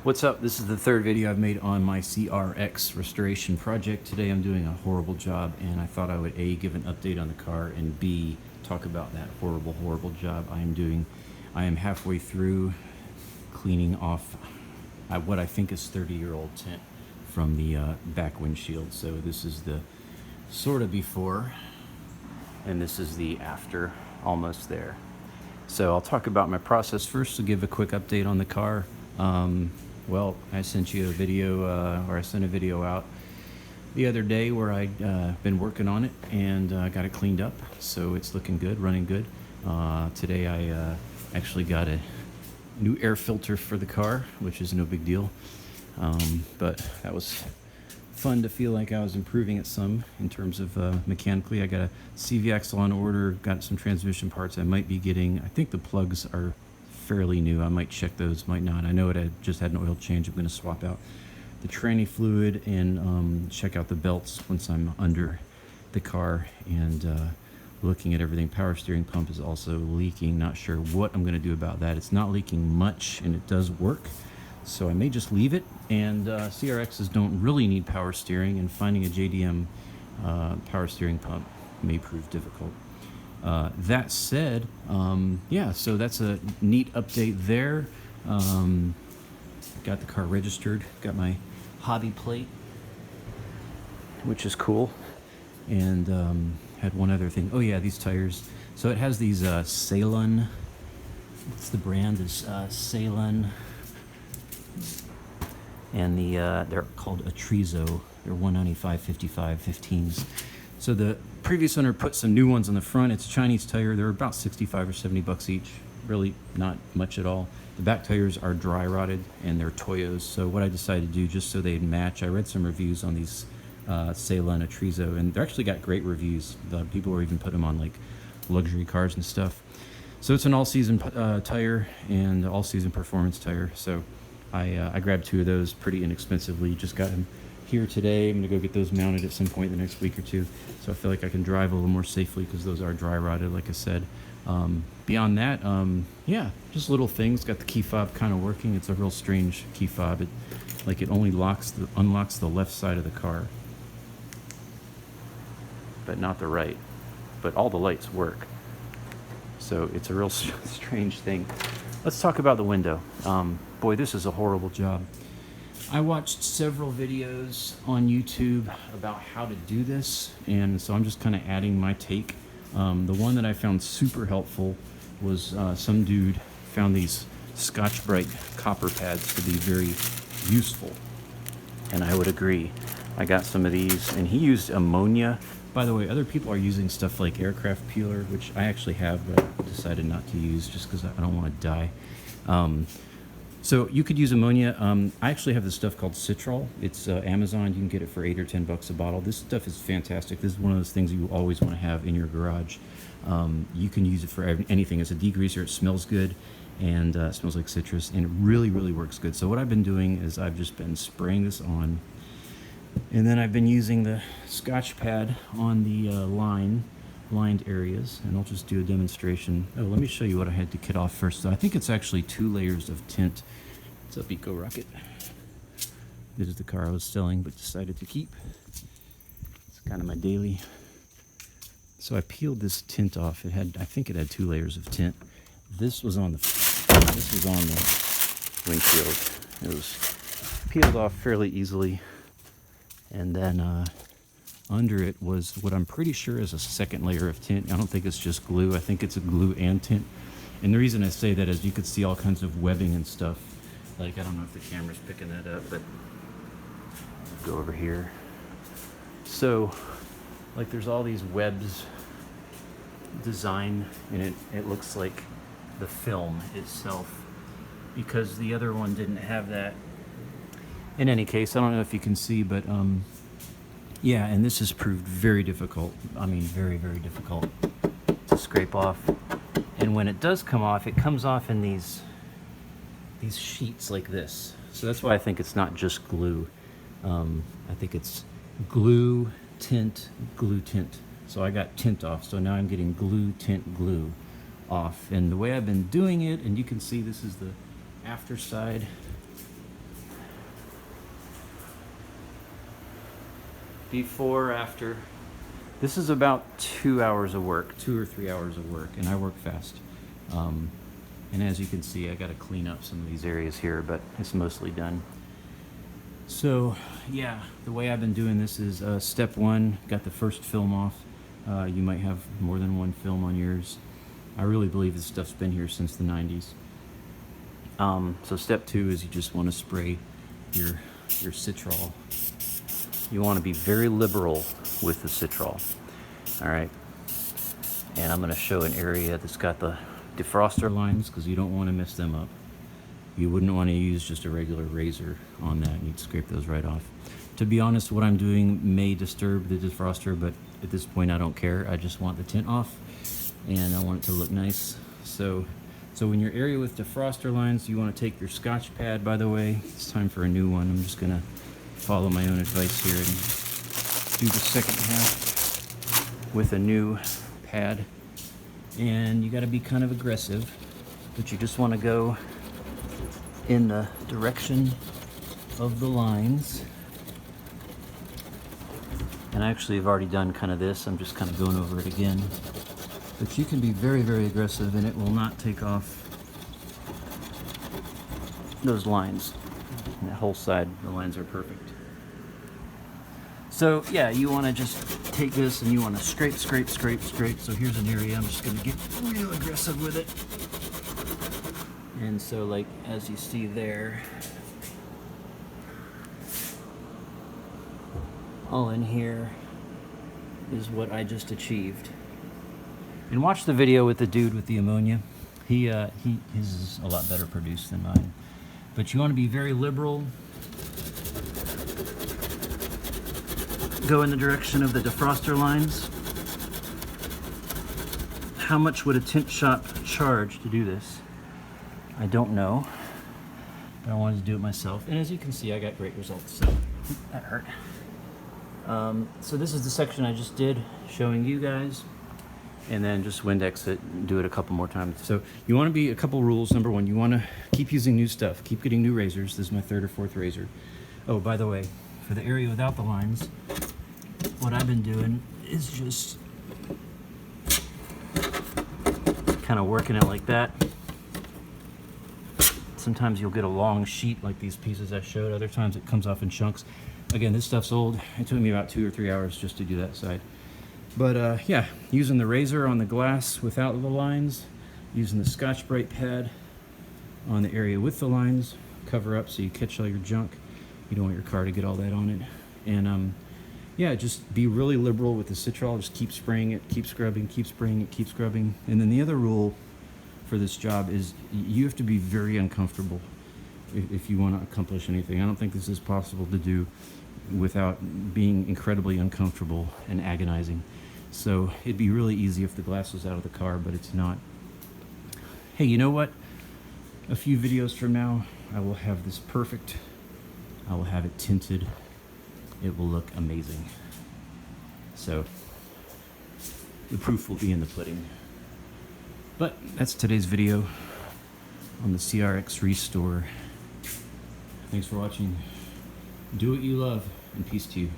What's up? This is the third video I've made on my CR-X restoration project. Today I'm doing a horrible job, and I thought I would A, give an update on the car, and B, talk about that horrible job I am doing. I am halfway through cleaning off what I think is 30-year-old tint from the back windshield. So this is the sort of before, and this is the after, almost there. So I'll talk about my process first to give a quick update on the car. Well, I sent you a video, or I sent a video out the other day where I'd been working on it and got it cleaned up. So it's looking good, running good. Today I actually got a new air filter for the car, which is no big deal. But that was fun to feel like I was improving it some in terms of mechanically. I got a CV axle on order, got some transmission parts I might be getting. I think the plugs are fairly new. I might check those, might not. I know it just had an oil change. I'm going to swap out the tranny fluid and check out the belts once I'm under the car, and looking at everything. Power steering pump is also leaking. Not sure what I'm going to do about that. It's not leaking much and it does work, so I may just leave it. And CR-Xs don't really need power steering, and finding a JDM power steering pump may prove difficult. That said, yeah, so that's a neat update there. Got the car registered, got my hobby plate, which is cool. And had one other thing. Oh yeah, these tires. So it has these Ceylon, what's the brand? Is Ceylon. And they're called Atrizo. They're 195/55 15s. So the previous owner put some new ones on the front. It's a Chinese tire. They're about 65 or 70 bucks each. Really not much at all. The back tires are dry rotted and they're Toyos. So what I decided to do, just so they'd match, I read some reviews on these Ceylon Atrizo, and they actually got great reviews. The people were even put them on like luxury cars and stuff. So it's an all-season tire and all-season performance tire. So I grabbed two of those pretty inexpensively. Just got them here today. I'm gonna go get those mounted at some point in the next week or two, so I feel like I can drive a little more safely because those are dry rotted, like I said. Beyond that, yeah, just little things. Got the key fob kind of working. It's a real strange key fob. It only unlocks the left side of the car, but not the right. But all the lights work, so it's a real strange thing. Let's talk about the window. Boy, this is a horrible job. I watched several videos on YouTube about how to do this, and so I'm just kind of adding my take. The one that I found super helpful was some dude found these Scotch Brite copper pads to be very useful, and I would agree. I got some of these, and he used ammonia. By the way, other people are using stuff like aircraft peeler, which I actually have, but I decided not to use just because I don't want to die. So you could use ammonia. I actually have this stuff called Citral. It's Amazon. You can get it for 8 or 10 bucks a bottle. This stuff is fantastic. This is one of those things you always want to have in your garage. You can use it for anything. It's a degreaser. It smells good, and it smells like citrus, and it really works good. So what I've been doing is I've just been spraying this on, and then I've been using the Scotch pad on the lined areas, and I'll just do a demonstration. Oh, let me show you what I had to kit off first. So I think it's actually 2 layers of tint. What's up, Eco Rocket? This is the car I was selling but decided to keep. It's kind of my daily. So I peeled this tint off. I think it had 2 layers of tint. This was on the windshield. It was peeled off fairly easily, and then under it was what I'm pretty sure is a second layer of tint. I don't think it's just glue. I think it's a glue and tint. And the reason I say that is you could see all kinds of webbing and stuff. Like, I don't know if the camera's picking that up, but I'll go over here. So, like, there's all these webs design, and it looks like the film itself, because the other one didn't have that. In any case, I don't know if you can see, but yeah, and this has proved very difficult. I mean, very difficult to scrape off. And when it does come off, it comes off in these sheets like this. So that's why I think it's not just glue. I think it's glue, tint, glue, tint. So I got tint off, so now I'm getting glue, tint, glue off. And the way I've been doing it, and you can see this is the after side Before, after. This is about 2 hours of work, 2 or 3 hours of work, and I work fast. And as you can see, I got to clean up some of these areas here, but it's mostly done. So yeah, the way I've been doing this is step one, got the first film off. You might have more than one film on yours. I really believe this stuff's been here since the 90s. So step two is you just want to spray your Citral. You want to be very liberal with the Citral. All right. And I'm going to show an area that's got the defroster lines because you don't want to mess them up. You wouldn't want to use just a regular razor on that. You'd scrape those right off. To be honest, what I'm doing may disturb the defroster, but at this point I don't care. I just want the tint off and I want it to look nice. So in your area with defroster lines, you want to take your Scotch pad, by the way. It's time for a new one. I'm just going to follow my own advice here and do the second half with a new pad. And you got to be kind of aggressive, but you just want to go in the direction of the lines. And I actually have already done kind of this. I'm just kind of going over it again. But you can be very, very aggressive and it will not take off those lines. And that whole side, the lines are perfect. So yeah, you want to just take this and you want to scrape, scrape, scrape, scrape. So here's an area I'm just going to get real aggressive with it. And so like, as you see there, all in here is what I just achieved. And watch the video with the dude with the ammonia. His is a lot better produced than mine. But you want to be very liberal. Go in the direction of the defroster lines. How much would a tint shop charge to do this? I don't know, but I wanted to do it myself. And as you can see, I got great results, so that hurt. So this is the section I just did, showing you guys, and then just Windex it and do it a couple more times. So you want to be a couple rules. Number one, you want to keep using new stuff, keep getting new razors. This is my third or fourth razor. Oh, by the way, for the area without the lines, what I've been doing is just kind of working it like that. Sometimes you'll get a long sheet like these pieces I showed. Other times it comes off in chunks. Again, this stuff's old. It took me about 2 or 3 hours just to do that side. But yeah, using the razor on the glass without the lines, using the Scotch Brite pad on the area with the lines, cover up so you catch all your junk. You don't want your car to get all that on it. And yeah, just be really liberal with the Citral. Just keep spraying it, keep scrubbing, keep spraying it, keep scrubbing. And then the other rule for this job is you have to be very uncomfortable if you want to accomplish anything. I don't think this is possible to do without being incredibly uncomfortable and agonizing. So it'd be really easy if the glass was out of the car, but it's not. Hey, you know what? A few videos from now, I will have this perfect. I will have it tinted. It will look amazing. So the proof will be in the pudding. But that's today's video on the CR-X Restore. Thanks for watching. Do what you love, and peace to you.